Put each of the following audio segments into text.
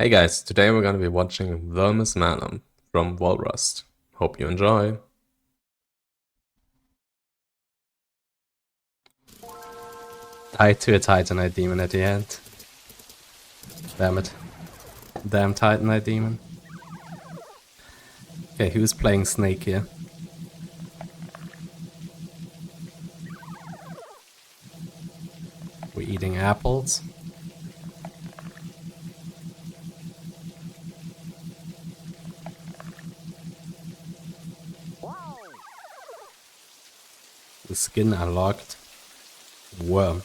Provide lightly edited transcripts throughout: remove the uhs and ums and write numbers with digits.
Hey guys, today we're gonna be watching Vermis Malum from Walrust. Hope you enjoy. Tied to a Titanite demon at the end. Damn it. Damn Titanite demon. Okay, who's playing Snake here? We're eating apples. The skin unlocked. Worm.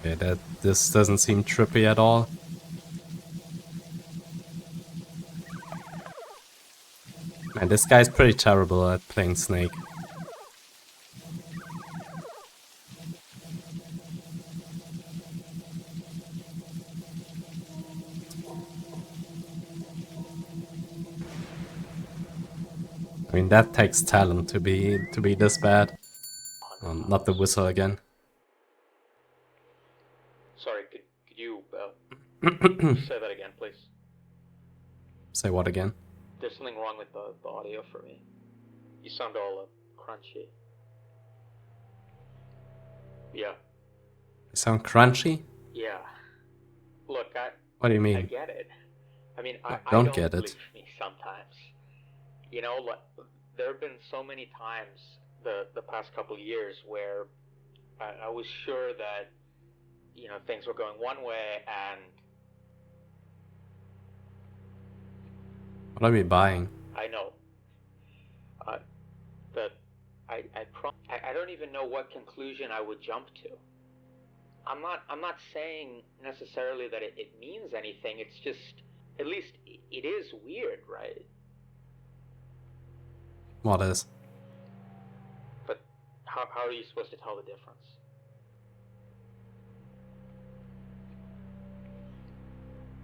Okay, this doesn't seem trippy at all. Man, this guy's pretty terrible at playing Snake. I mean, that takes talent to be this bad. Not the whistle again. Sorry, could you say that again, please? Say what again? There's something wrong with the audio for me. You sound all crunchy. Yeah. You sound crunchy? Yeah. Look, What do you I mean? get it. I mean, I I don't don't get it. believe me sometimes. You know, like, there have been so many times the past couple of years where I was sure that, you know, things were going one way and What are we buying? I know that I don't even know what conclusion I would jump to. I'm not saying necessarily that it means anything. It's just, at least it is weird, right? What is? But how are you supposed to tell the difference?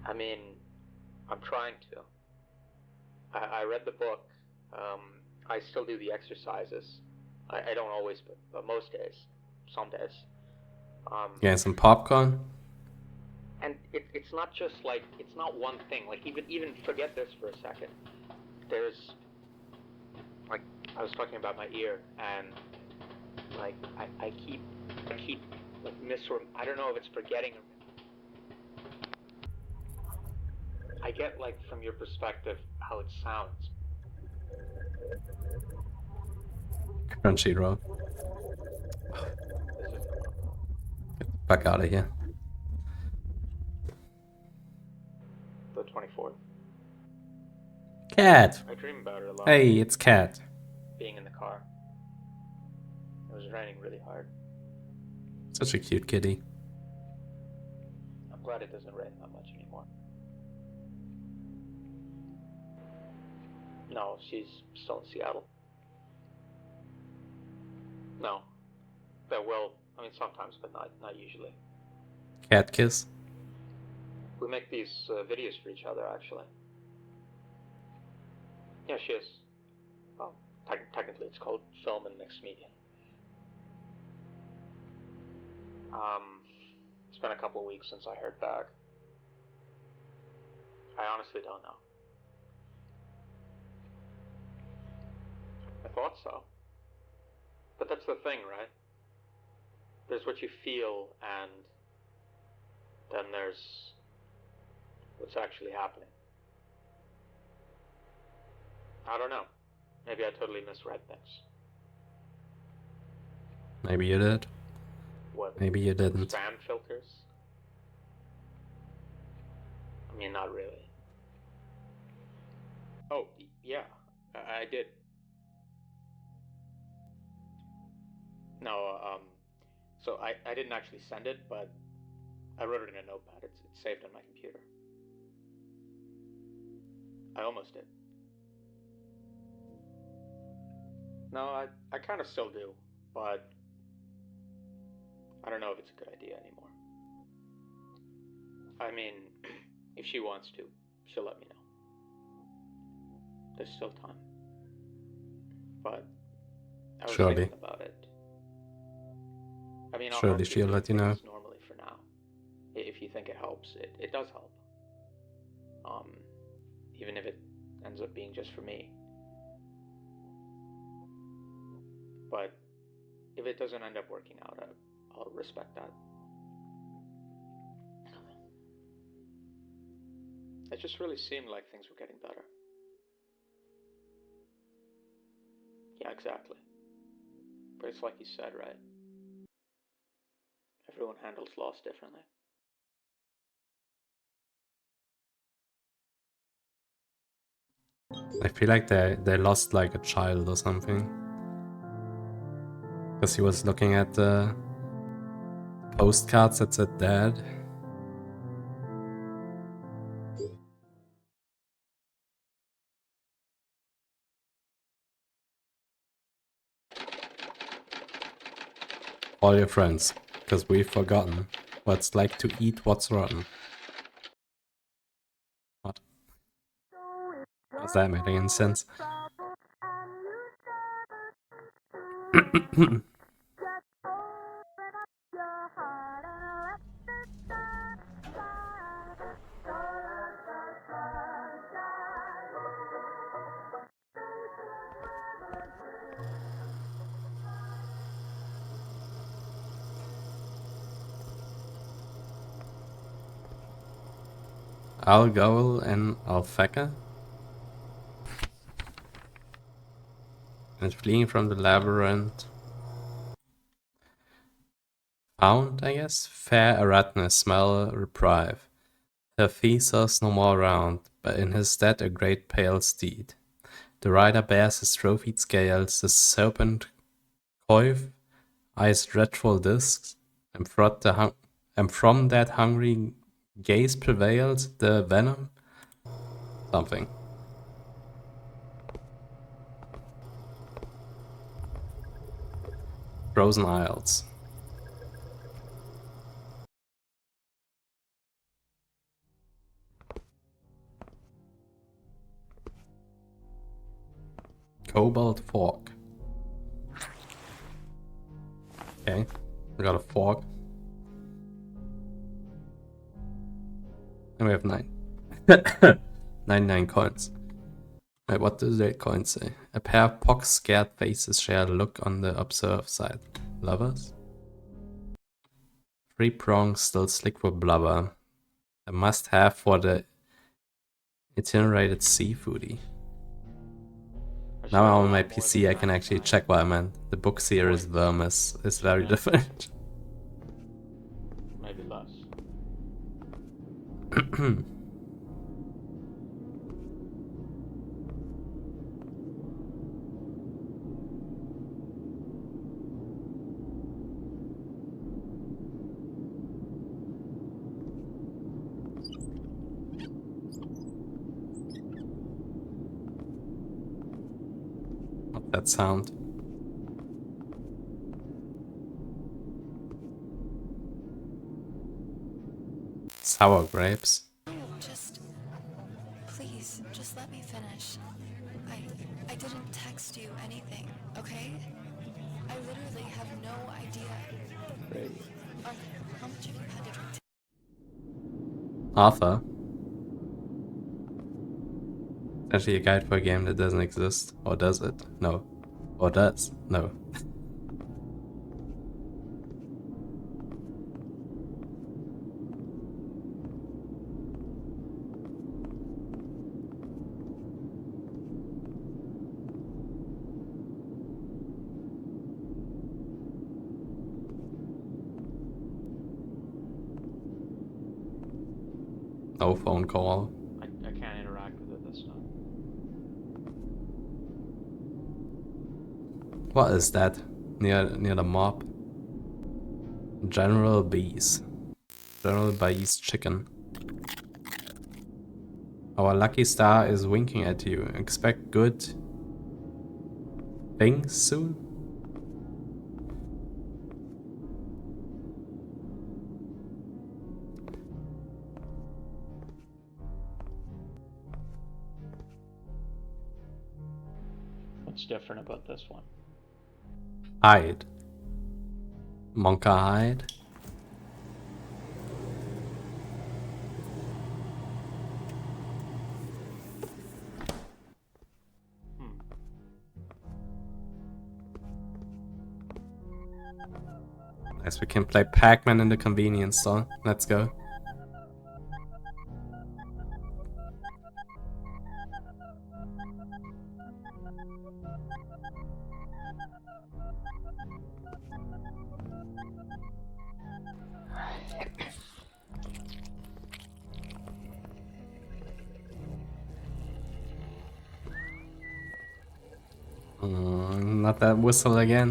I mean, I'm trying to. I read the book. I still do the exercises. I don't always, but most days, some days. Getting some popcorn? And it's not just like, it's not one thing. Like, even forget this for a second. There's, like, I was talking about my ear, and like I keep like I don't know if it's forgetting. I get, like, from your perspective how it sounds. Crunchyroll. Get the fuck out of here. The 24th. Cat! I dream about it a lot. Hey, it's Cat. Being in the car. It was raining really hard. Such a cute kitty. I'm glad it doesn't rain that much anymore. No, she's still in Seattle. No. Well, I mean, sometimes, but not usually. Cat kiss. We make these videos for each other, actually. Yeah, she is. Well, technically it's called film and mixed media. It's been a couple of weeks since I heard back. I honestly don't know. I thought so. But that's the thing, right? There's what you feel, and then there's what's actually happening. I don't know. Maybe I totally misread things. Maybe you did. What? Maybe you didn't. Spam filters? I mean, not really. Oh, yeah, I did. No, so I didn't actually send it, but I wrote it in a notepad. It's saved on my computer. I almost did. No, I kind of still do, but I don't know if it's a good idea anymore. I mean, if she wants to, she'll let me know. There's still time. But I was Surely. thinking about it. I mean, Surely I'll she'll keep let you know. things normally for now. if you think it helps, it does help. Even if it ends up being just for me. But if it doesn't end up working out, I'll respect that. It just really seemed like things were getting better. Yeah, exactly. But it's like you said, right? Everyone handles loss differently. I feel like they lost like a child or something. Because he was looking at the postcards that said dad. All your friends, because we've forgotten what it's like to eat what's rotten. What? Does that make any sense? Algol and Alfeka? And fleeing from the labyrinth. Found, I guess? Fair Aratna, smell reprieve. Her Thesos no more round, but in his stead a great pale steed. The rider bears his trophied scales, the serpent coif, eyes dreadful discs, and from that hungry gaze prevails the venom? Something. Frozen Isles. Cobalt Fork. Okay, we got a fork. And we have 99 coins. Wait, what does that coin say? A pair of pox-scared faces share a look on the observe side. Lovers? 3 prongs still slick with blubber. A must-have for the itinerated seafoodie. Now on my PC I can actually check what I meant. The book series Vermis is very different. Maybe less. What's that sound? Sour grapes. Please, just let me finish. I didn't text you anything, okay? I literally have no idea. Great. Arthur, how much have you had to drink? Arthur. Actually a guide for a game that doesn't exist. Or does it? No. Or does? No. No phone call. I can't interact with it this time. What is that? Near the mob? General Bees. General Bees chicken. Our lucky star is winking at you. Expect good things soon? What's different about this one? Hide. Monka hide. Nice, we can play Pac-Man in the convenience store. Let's go. Not that whistle again.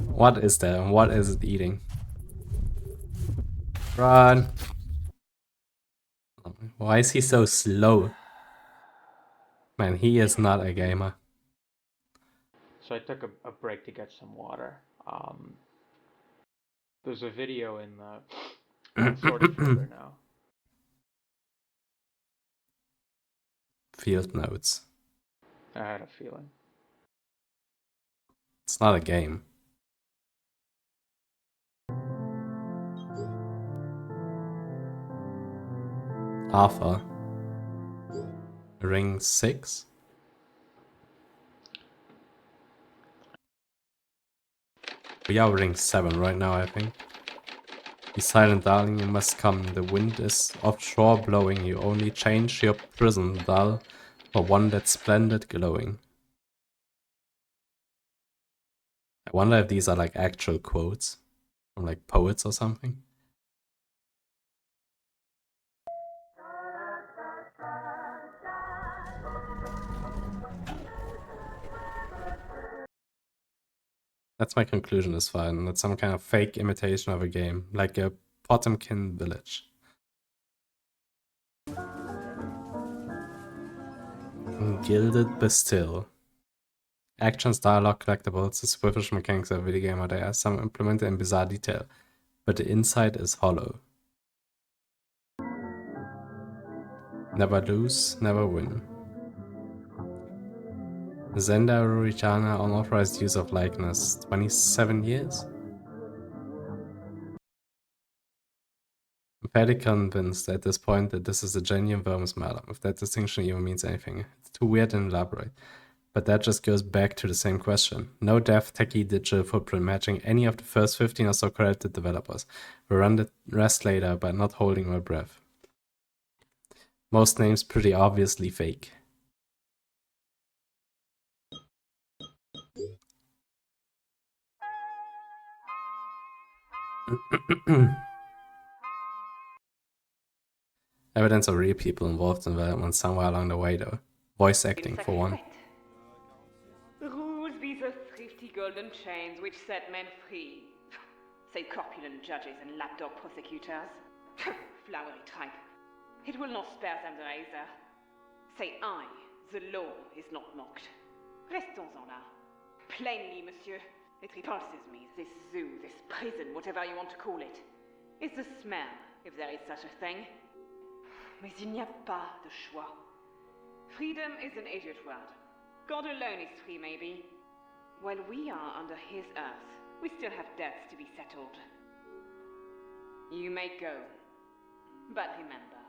What is that? What is it eating? Run! Why is he so slow? Man, he is not a gamer. So I took a break to get some water. There's a video in the unsorted folder now. Field notes. I had a feeling. It's not a game. Arthur. Ring 6? We are ring 7 right now, I think. Be silent, darling, you must come. The wind is offshore blowing. You only change your prison, dull, for one that's splendid glowing. I wonder if these are like actual quotes from like poets or something. That's my conclusion is fine. It's some kind of fake imitation of a game, like a Potemkin village. Gilded Bastille. Actions, dialogue, collectibles, the superficial mechanics of a video game are there, some implemented in bizarre detail, but the inside is hollow. Never lose, never win. Zenda Rurijana unauthorized use of likeness, 27 years? I'm fairly convinced at this point that this is a genuine Vermis Malum, if that distinction even means anything. It's too weird and elaborate. But that just goes back to the same question. No dev techie digital footprint matching any of the first 15 or so credited developers. We'll run the rest later, but not holding my breath. Most names pretty obviously fake. Evidence of real people involved in development somewhere along the way though. Voice acting for one. Rules be the thrifty golden chains which set men free. Say corpulent judges and lapdog prosecutors. Flowery tripe. It will not spare them the razor. Say I, the law, is not mocked. Restons-en là. Plainly, monsieur, it repulses me, this zoo, this prison, whatever you want to call it. It's the smell, if there is such a thing. Mais il n'y a pas de choix. Freedom is an idiot word. God alone is free, maybe. While we are under his earth, we still have debts to be settled. You may go. But remember,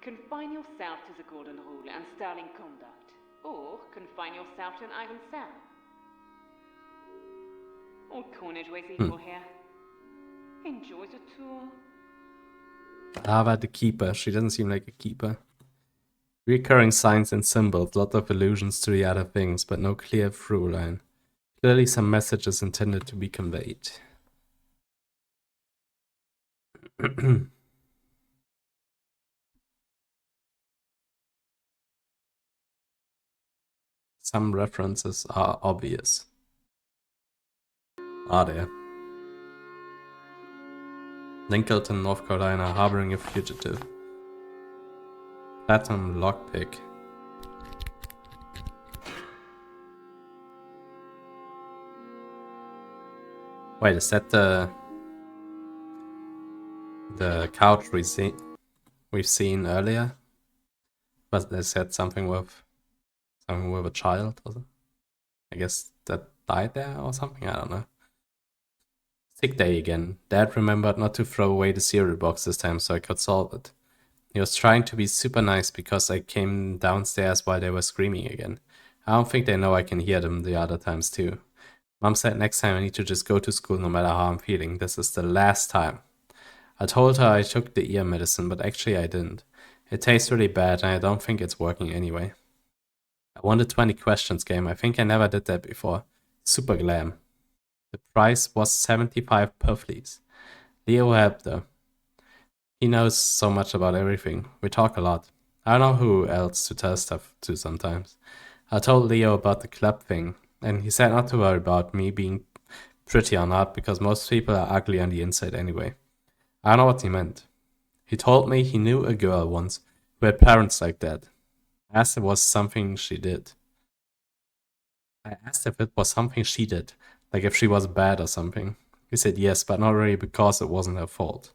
confine yourself to the golden rule and sterling conduct. Or confine yourself to an iron cell. All coinage weighs equal here. Enjoy the tour. Ava the keeper. She doesn't seem like a keeper. Recurring signs and symbols, lot of allusions to the other things, but no clear through line. Clearly some messages intended to be conveyed. Some references are obvious. Are there? Lincoln, North Carolina, harboring a fugitive. Platinum lockpick. Wait, is that the couch we've seen earlier? But they said something with a child or something? I guess that died there or something? I don't know. Sick day again. Dad remembered not to throw away the cereal box this time so I could solve it. He was trying to be super nice because I came downstairs while they were screaming again. I don't think they know I can hear them the other times too. Mom said next time I need to just go to school no matter how I'm feeling. This is the last time. I told her I took the ear medicine, but actually I didn't. It tastes really bad and I don't think it's working anyway. I won the 20 questions game. I think I never did that before. Super glam. The price was 75 pufflies. Leo helped though. He knows so much about everything. We talk a lot. I don't know who else to tell stuff to sometimes. I told Leo about the club thing, and he said not to worry about me being pretty or not, because most people are ugly on the inside anyway. I don't know what he meant. He told me he knew a girl once who had parents like that. I asked if it was something she did. Like if she was bad or something. He said yes, but not really because it wasn't her fault.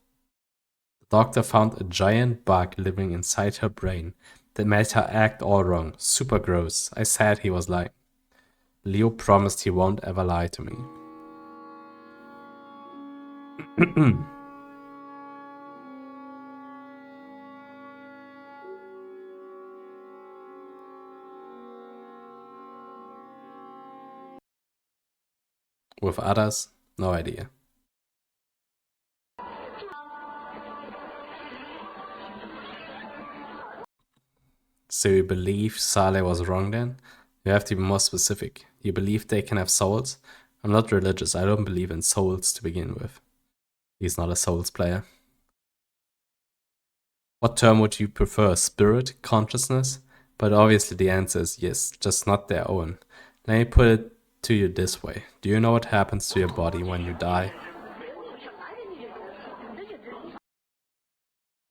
The doctor found a giant bug living inside her brain that made her act all wrong. Super gross. I said he was lying. Leo promised he won't ever lie to me. With others, no idea. So you believe Saleh was wrong then? You have to be more specific. You believe they can have souls? I'm not religious. I don't believe in souls to begin with. He's not a souls player. What term would you prefer? Spirit? Consciousness? But obviously the answer is yes, just not their own. Let me put it to you this way. Do you know what happens to your body when you die?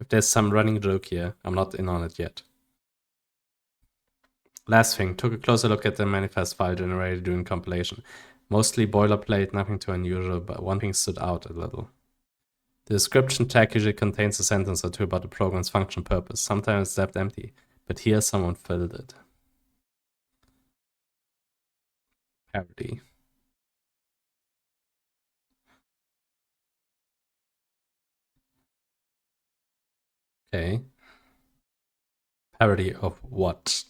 If there's some running joke here, I'm not in on it yet. Last thing, took a closer look at the manifest file generated during compilation. Mostly boilerplate, nothing too unusual, but one thing stood out a little. The description tag usually contains a sentence or two about the program's function purpose. Sometimes it's left empty, but here someone filled it. Parody. Okay. Parody of what?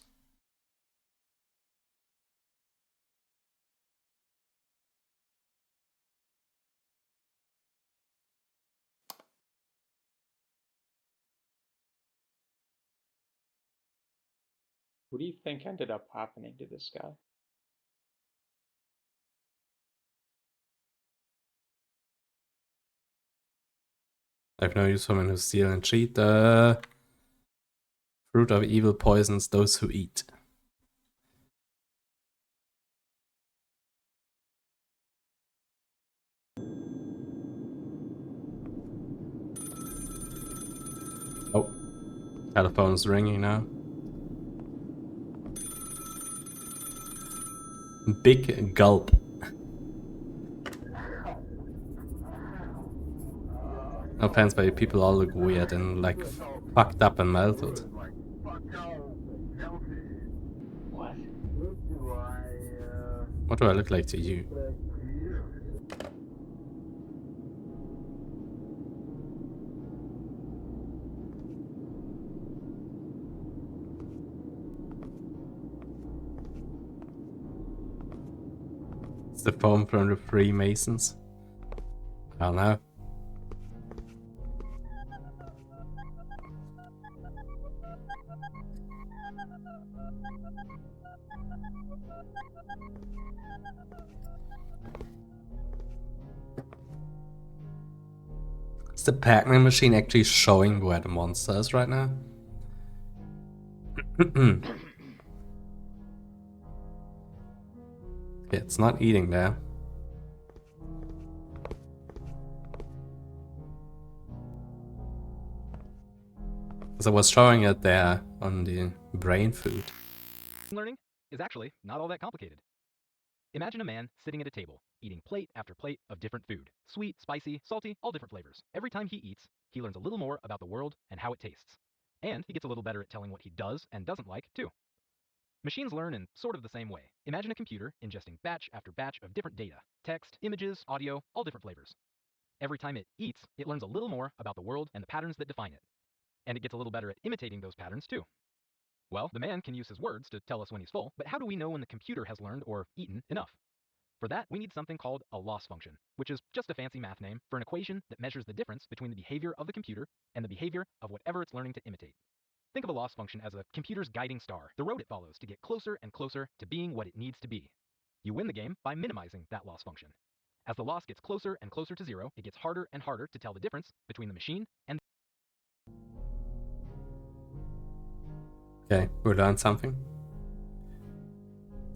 What do you think ended up happening to this guy? I've no use for men who steal and cheat. Fruit of evil poisons those who eat. Oh, telephone's ringing now. Big gulp. No offense, but people all look weird and like fucked up and melted. What? What do I look like to you? It's the phone from the Freemasons. I don't know. Is the Pac-Man machine actually showing where the monster is right now? Okay, it's not eating there. Because I was showing it there on the brain food. Learning is actually not all that complicated. Imagine a man sitting at a table, eating plate after plate of different food. Sweet, spicy, salty, all different flavors. Every time he eats, he learns a little more about the world and how it tastes. And he gets a little better at telling what he does and doesn't like, too. Machines learn in sort of the same way. Imagine a computer ingesting batch after batch of different data. Text, images, audio, all different flavors. Every time it eats, it learns a little more about the world and the patterns that define it. And it gets a little better at imitating those patterns, too. Well, the man can use his words to tell us when he's full, but how do we know when the computer has learned or eaten enough? For that, we need something called a loss function, which is just a fancy math name for an equation that measures the difference between the behavior of the computer and the behavior of whatever it's learning to imitate. Think of a loss function as a computer's guiding star, the road it follows to get closer and closer to being what it needs to be. You win the game by minimizing that loss function. As the loss gets closer and closer to zero, it gets harder and harder to tell the difference between the machine and Okay, we learned something.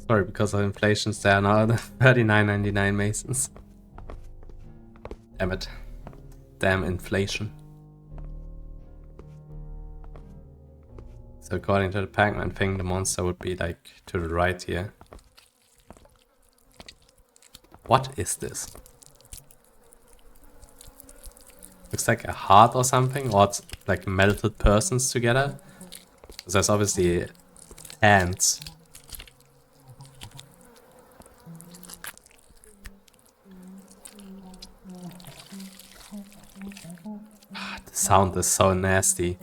Sorry, because of inflation, there are now 39.99 Masons. Damn it. Damn inflation. So according to the Pac-Man thing, the monster would be like to the right here. What is this? Looks like a heart or something, or it's like melted persons together. There's obviously hands. The sound is so nasty.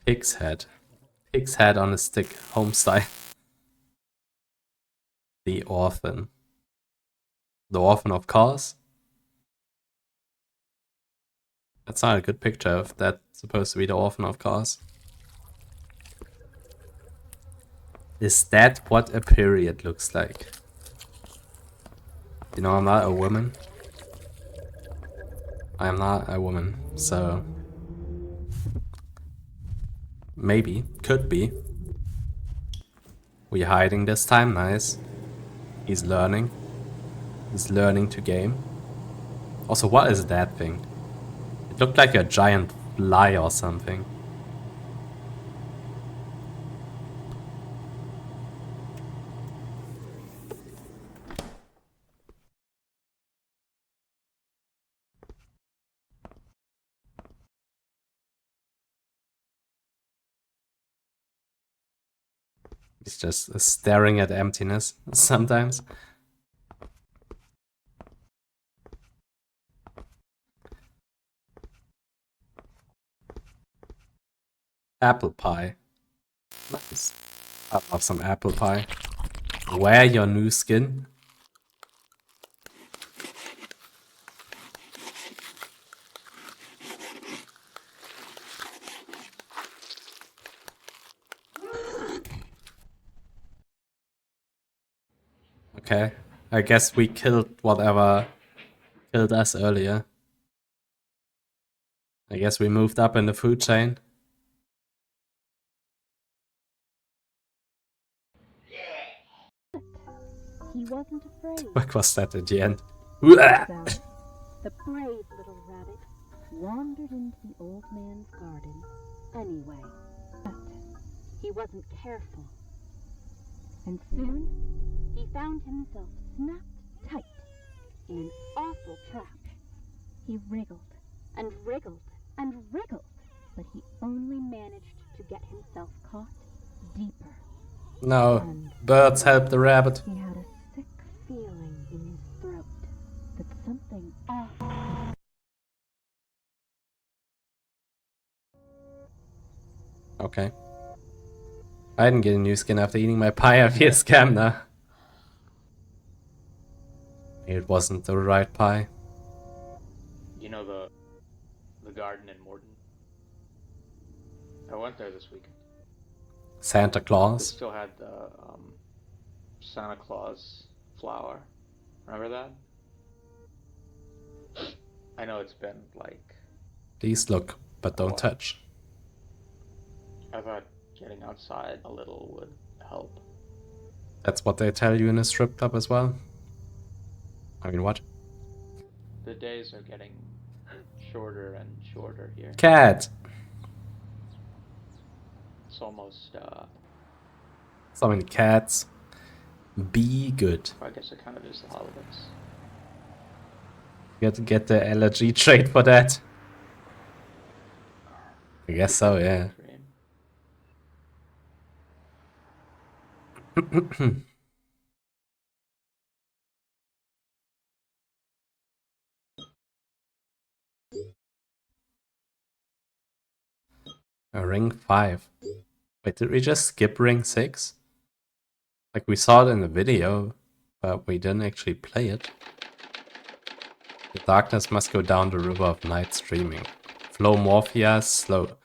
Pig's head. Pig's head on a stick. Home style. The orphan. The orphan of course. That's not a good picture of that. Supposed to be the orphan of course. Is that what a period looks like? You know, I'm not a woman. I'm not a woman, so maybe, could be. We hiding this time, nice. He's learning. He's learning to game. Also, what is that thing? It looked like a giant fly or something. He's just staring at emptiness sometimes. Apple pie. Nice. I love some apple pie. Wear your new skin. Okay. I guess we killed whatever killed us earlier. I guess we moved up in the food chain. He wasn't afraid. What was that at the end? So, the brave little rabbit wandered into the old man's garden anyway. But he wasn't careful. And soon, he found himself snapped tight in an awful trap. He wriggled and wriggled and wriggled, but he only managed to get himself caught deeper. No. And Birds help the rabbit. he had a sick feeling in his throat that something awful. Okay. I didn't get a new skin after eating my pie. I feel scammed now. It wasn't the right pie. You know the garden in Morton? I went there this weekend. Santa They Claus. still had the Santa Claus flower. Remember that? I know it's been like, Please look, but don't touch. I thought getting outside a little would help. That's what they tell you in a strip club as well. I mean, what? The days are getting shorter and shorter here. Cat! It's almost, So many cats. Be good. I guess it kind of is the holidays. You have to get the allergy trait for that. I guess so, yeah. Dream. Ring 5. Wait, did we just skip ring 6? Like, we saw it in the video, but we didn't actually play it. The darkness must go down the river of night streaming. Flow Morphia slow.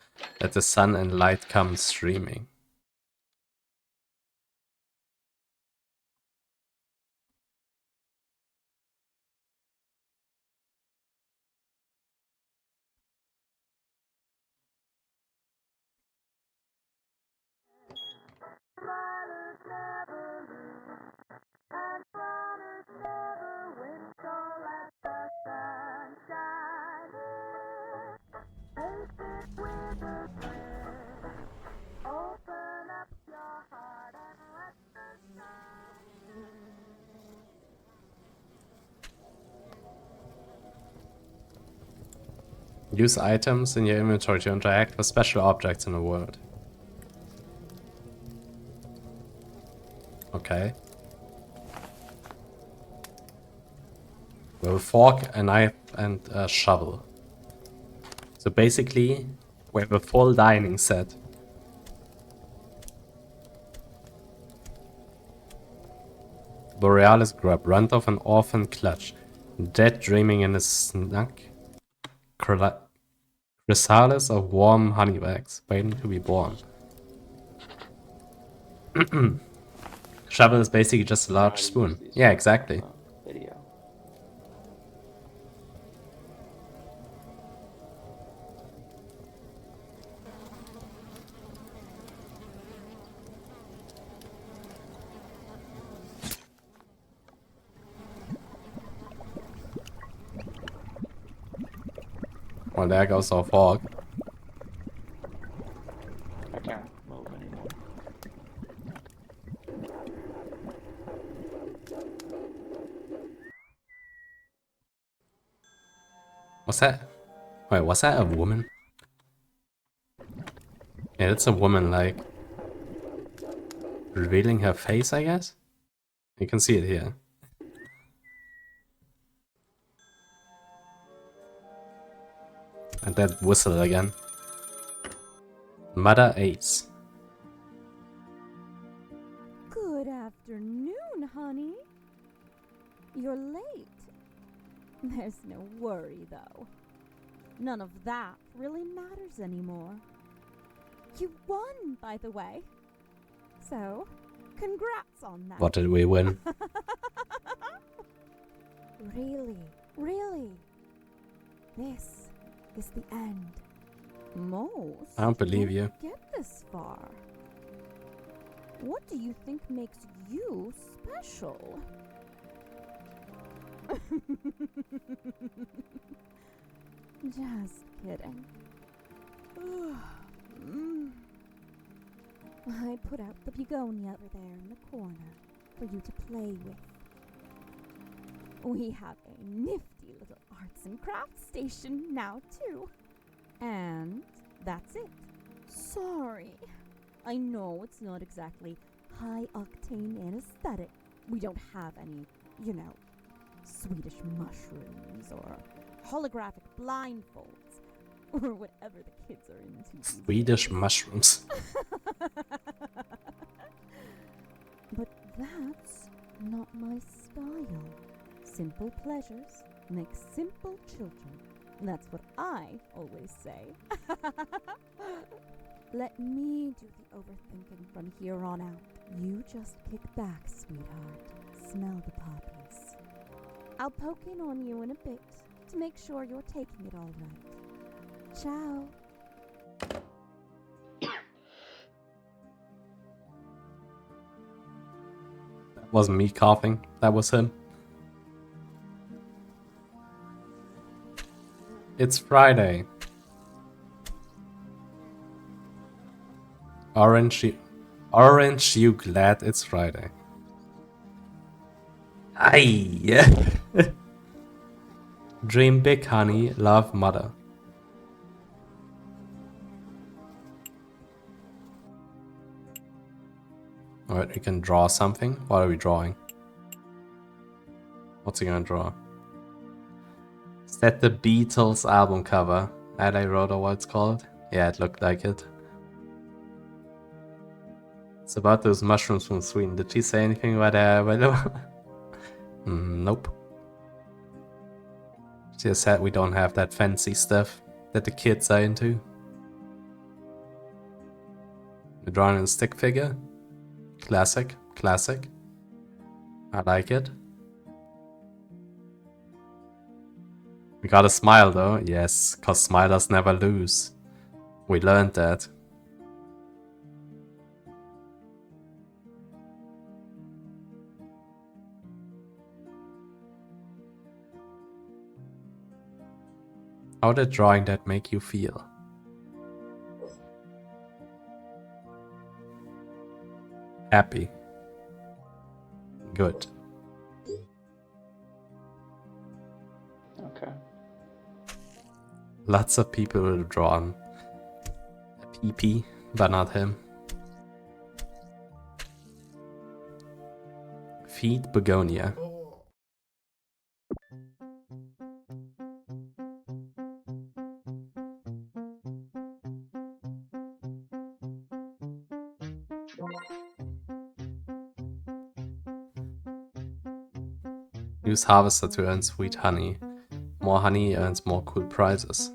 Let the sun and light come streaming. Use items in your inventory to interact with special objects in the world. Okay. We have a fork, a knife, and a shovel. So basically, we have a full dining set. Borealis grub, runt of an orphan clutch. Dead dreaming in a snug. Chrysalis of warm honey bags, waiting to be born. Shovel is basically just a large spoon. Yeah, exactly. Video. Well, there goes our fork. I can't move anymore. What's that? Wait, was that a woman? Yeah, it's a woman, like, revealing her face, I guess? You can see it here. And that whistle again. Mother Ace. Good afternoon, honey. You're late. There's no worry, though. None of that really matters anymore. You won, by the way. So, congrats on that. What did we win? Really? This is the end. Most I don't believe you. won't get this far. What do you think makes you special? Just kidding. I put out the begonia over there in the corner for you to play with. We have a nifty little arts and crafts station now, too. And that's it. Sorry. I know it's not exactly high octane and aesthetic. We don't have any, Swedish mushrooms or holographic blindfolds or whatever the kids are into. Swedish mushrooms. But that's not my style. Simple pleasures make simple children. That's what I always say. Let me do the overthinking from here on out. You just kick back, sweetheart. Smell the poppies. I'll poke in on you in a bit to make sure you're taking it all right. Ciao. That wasn't me coughing. That was him. It's Friday. Aren't you glad it's Friday? Aye. Dream big, honey. Love, mother. Alright, we can draw something. What are we drawing? What's he gonna draw? Is that the Beatles album cover? That I wrote or what it's called? Yeah, it looked like it. It's about those mushrooms from Sweden. Did she say anything about nope. She just said we don't have that fancy stuff that the kids are into. You're drawing a stick figure. Classic, classic. I like it. We got a smile though. Yes, cause smilers never lose. We learned that. How did drawing that make you feel? Happy. Good. Okay. Lots of people have drawn a PP, but not him. Feed begonia. Use harvester to earn sweet honey. More honey earns more cool prizes.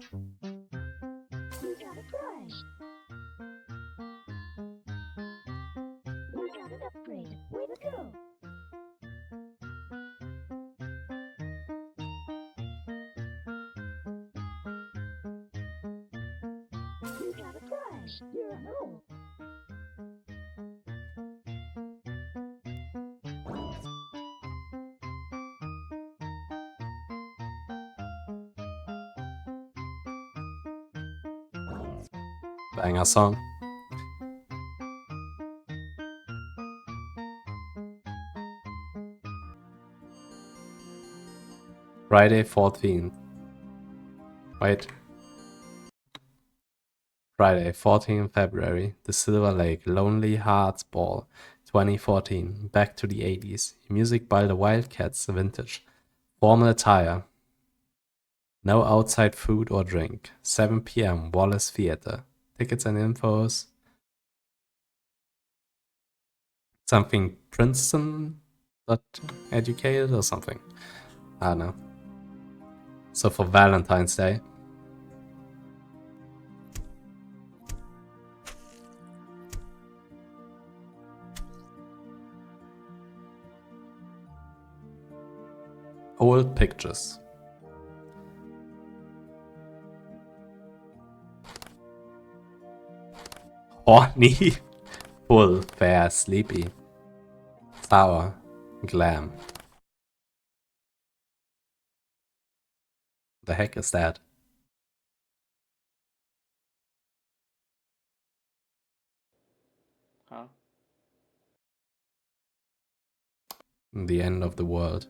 Banger song. Friday 14th. Wait. Friday 14th February. The Silver Lake Lonely Hearts Ball 2014. Back to the 80s. Music by the Wildcats Vintage. Formal attire. No outside food or drink. 7 p.m. Wallace Theater. Tickets and infos. Something Princeton.educated or something. I don't know. So for Valentine's Day. Old pictures. Horny. Full, fair, sleepy. Sour. Glam. The heck is that? Huh? The end of the world.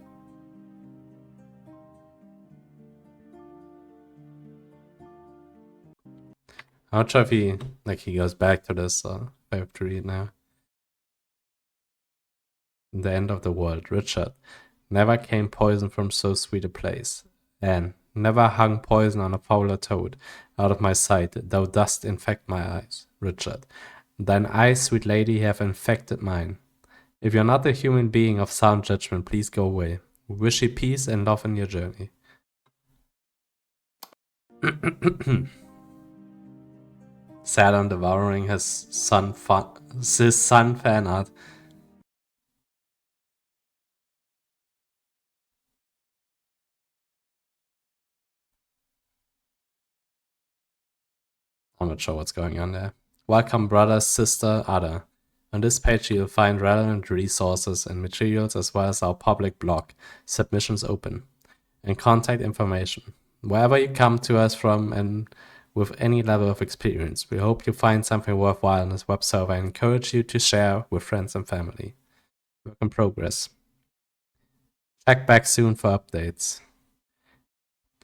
I'm not sure if he goes back to this, if I have to read now. The end of the world. Richard. Never came poison from so sweet a place. Anne. Never hung poison on a fouler toad. Out of my sight, thou dost infect my eyes. Richard. Thine eyes, sweet lady, have infected mine. If you're not a human being of sound judgment, please go away. We wish you peace and love in your journey. Saturn devouring his son fan art. I'm not sure what's going on there. Welcome, brother, sister, other. On this page you'll find relevant resources and materials as well as our public blog, submissions open, and contact information. Wherever you come to us from and with any level of experience, we hope you find something worthwhile on this web server and encourage you to share with friends and family. Work in progress. Check back soon for updates.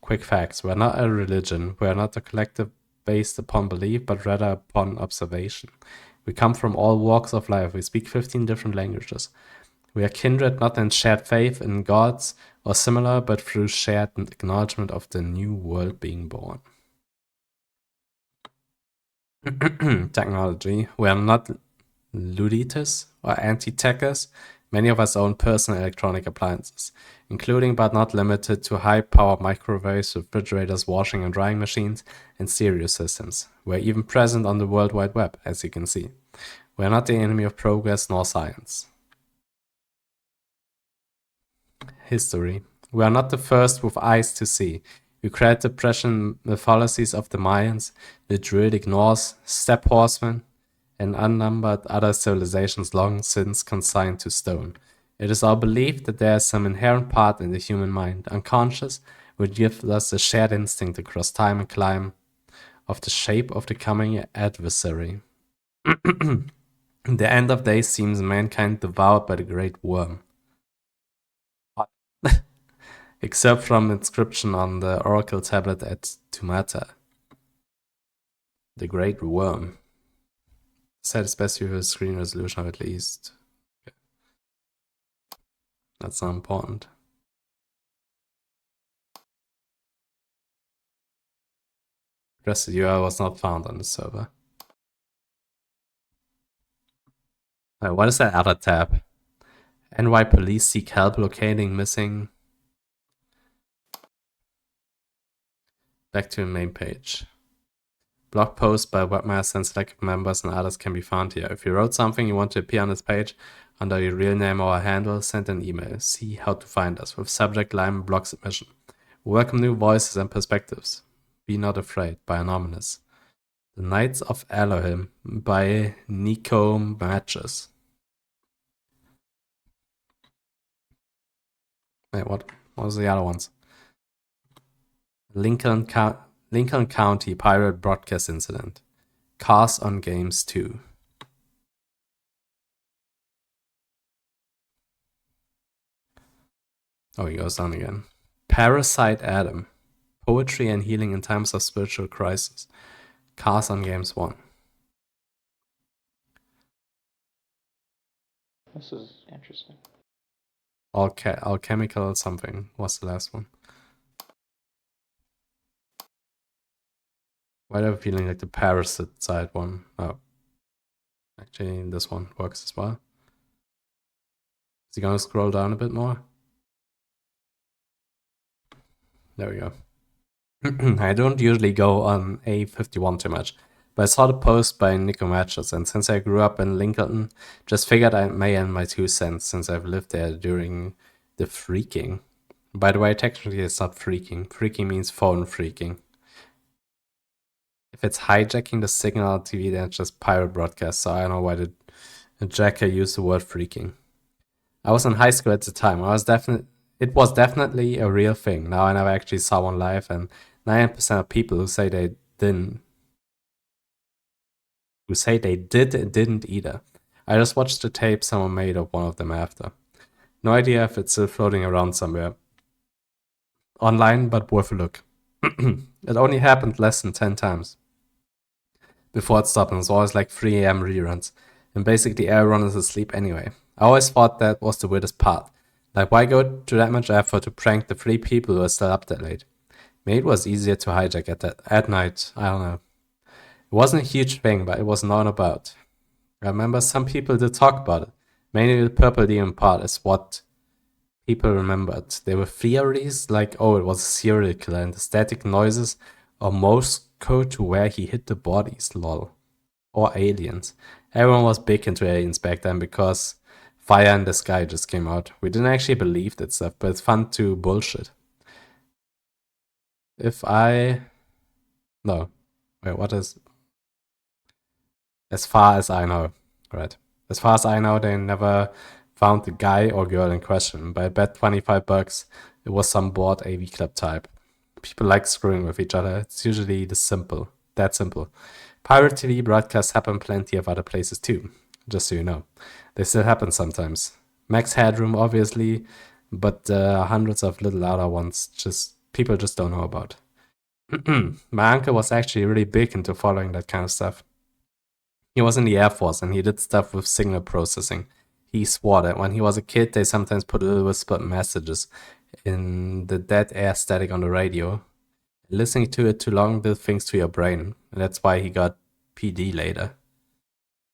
Quick facts. We're not a religion. We're not a collective based upon belief, but rather upon observation. We come from all walks of life. We speak 15 different languages. We are kindred not in shared faith in gods or similar, but through shared acknowledgement of the new world being born. Technology. We are not Luditas or anti-techers, many of us own personal electronic appliances, including but not limited to high-power microwaves, refrigerators, washing and drying machines, and stereo systems. We're even present on the World Wide Web, as you can see. We're not the enemy of progress nor science. History. We are not the first with eyes to see. We create the prescient mythologies of the Mayans, the Druidic Norse, steppe horsemen, and unnumbered other civilizations long since consigned to stone. It is our belief that there is some inherent part in the human mind, unconscious, which gives us a shared instinct across time and climb of the shape of the coming adversary. The end of days seems mankind devoured by the great worm. Except from inscription on the oracle tablet at Tumata. The great worm. Set is best with a screen resolution of at least. Okay. That's not important. Address URL was not found on the server. What is that other tab? NY police seek help locating missing. Back to the main page. Blog posts by webmasters and selected members and others can be found here. If you wrote something you want to appear on this page under your real name or handle, send an email. See how to find us with subject line blog submission. We welcome new voices and perspectives. Be not afraid by Anonymous. The Knights of Elohim by Nico Matches. Wait, what was the other ones? Lincoln County Pirate Broadcast Incident. Cars on Games 2. Oh, he goes down again. Parasite Adam. Poetry and Healing in Times of Spiritual Crisis. Cars on Games 1. This is interesting. Alchemical something was the last one. Why do I have a feeling like the Parasite side one? Oh. Actually, this one works as well. Is he gonna scroll down a bit more? There we go. I don't usually go on A51 too much, but I saw the post by Nico Matches, and since I grew up in Lincoln, just figured I may end my 2 cents since I've lived there during the freaking. By the way, technically it's not freaking. Freaking means phone freaking. If it's hijacking the signal on TV, then it's just pirate broadcast, so I don't know why the jacker used the word freaking. I was in high school at the time. It was definitely a real thing. Now I never actually saw one live, and 90% of people who say they didn't, didn't either. I just watched the tape someone made of one of them after. No idea if it's still floating around somewhere online, but worth a look. It only happened less than 10 times before it stopped, and it's always like 3 AM reruns, and basically everyone is asleep anyway. I always thought that was the weirdest part. Like, why go to that much effort to prank the 3 people who are still up that late? Maybe it was easier to hijack at night. I don't know. It wasn't a huge thing, but it was known about. I remember some people did talk about it. Mainly the Purple Demon part is what people remembered. There were theories like, oh, it was a serial killer and the static noises or Morse code to where he hid the bodies, lol. Or aliens. Everyone was big into aliens back then because Fire in the Sky just came out. We didn't actually believe that stuff, but it's fun to bullshit. No. Wait, what is... As far as I know. Right. As far as I know, they never found the guy or girl in question. But I bet $25 it was some bored AV club type. People like screwing with each other. It's usually that simple. Pirate TV broadcasts happen plenty of other places too. Just so you know. They still happen sometimes. Max Headroom, obviously, but hundreds of little other ones people just don't know about. My uncle was actually really big into following that kind of stuff. He was in the Air Force and he did stuff with signal processing. He swore that when he was a kid, they sometimes put little whispered messages in the dead air static on the radio. Listening to it too long did things to your brain, and that's why he got PD later.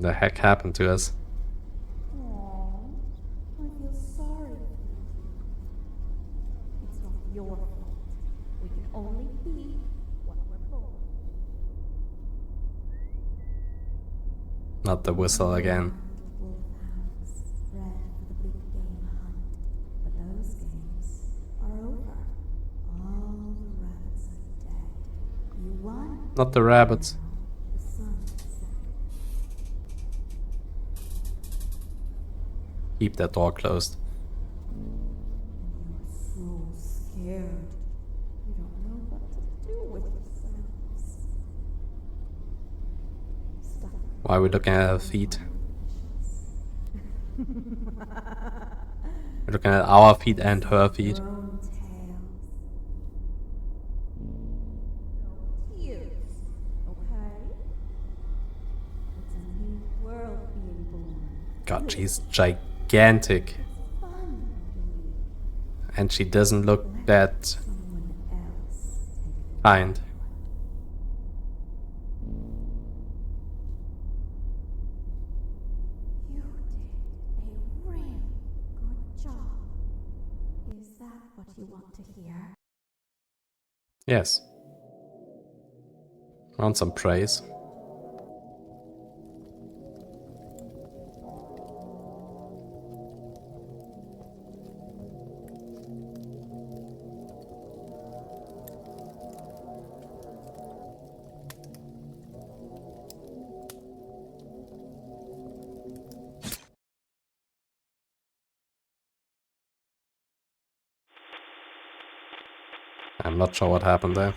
The heck happened to us? Aww, I feel sorry. It's not your fault. We can only be what we're born. Not the whistle again. Wolfhounds bred for the big game hunt, but those games are over. All the rabbits are dead. You won. Not the rabbits. The sun set. Keep that door closed. You're so scared. You don't know what to do with yourselves. Stuck. Why are we looking at her feet? We're looking at our feet and her feet. Your own tails. No tears, okay? It's a new world being born. God, she's gigantic. It's fun to me. And she doesn't look that Someone else take it. kind. You did a real good job. Is that what you want to hear? Yes. Want some praise? I'm not sure what happened there.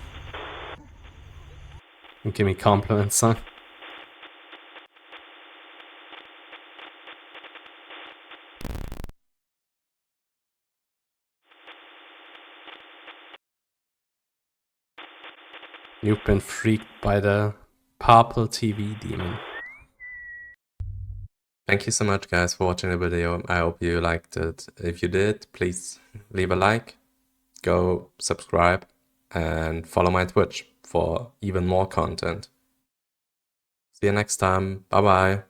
Give me compliments, son. You've been freaked by the purple TV demon. Thank you so much, guys, for watching the video. I hope you liked it. If you did, please leave a like, go subscribe, and follow my Twitch for even more content. See you next time. Bye bye.